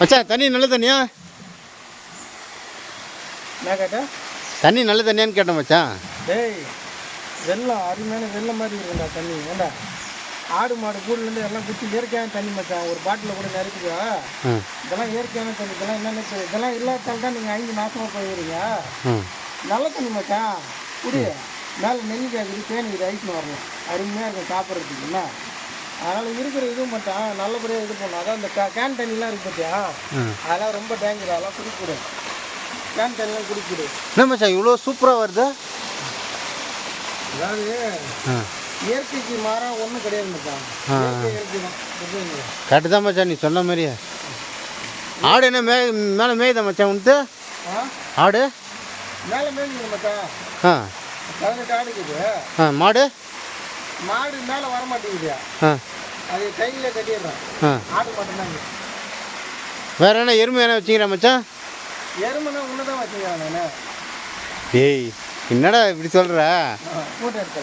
மச்சான் தண்ணி நல்ல தண்ணியா? என்ன கேட்டேன்? தண்ணி நல்ல தண்ணியான்னு கேட்டேன் மச்சான். டேய் வெள்ளம் அருமையான வெள்ளம் மாதிரி இருக்குண்டா தண்ணி. ஏண்டா ஆடு மாடு கூடுலேருந்து எல்லாம் குச்சி இயற்கையான தண்ணி மச்சான். ஒரு பாட்டில் கூட நினைக்குதா? இதெல்லாம் இயற்கையான தண்ணி. இதெல்லாம் என்னென்ன இதெல்லாம் இல்லாதால் தான் நீங்கள் 5 மாதமாக போயிருங்க. நல்ல தண்ணி மச்சான். குடி. மேலே நெய் கேட்குது, தேனிக்குது, ஐஸ்னு வரணும். அருமையாக இருக்கும் சாப்பிட்றதுக்கு. என்ன அதனால் இருக்கிற இதுவும் மச்சான் நல்லபடியாக இது பண்ணும். அதான் இந்த கேன் தண்ணிலாம் இருக்கு பார்த்தியா, அதெல்லாம் ரொம்ப டேஞ்சர். அதெல்லாம் குடிக்கூடாது. கேன் தண்ணிலாம் குடிக்கூடாது. என்ன மச்சான் இவ்வளோ சூப்பராக வருது? அதாவது இயற்கைக்கு மாறாக ஒன்றும் கிடையாது மச்சான். இயற்கை தான். கரெக்டு தான் மச்சான் நீ சொன்ன மாதிரியே. ஆடு என்ன மேலே மேயுதா மச்சான் உனக்கு? ஆடு மேலே மேய்ஞ்சுங்க மச்சான். 18 ஆடு இருக்குது. மாடு மாடு மேலே வர மாட்டேங்குது. அது கையில் கட்டிடுறான். ஆடு மட்டும்தாங்க. வேற என்ன எருமை என்ன வச்சுக்கிறேன் மச்சான்? எருமைனா ஒன்று தான் வச்சுக்கிறேன் நான். ஏய் என்னடா இப்படி சொல்கிற? போட்டோ எடுத்து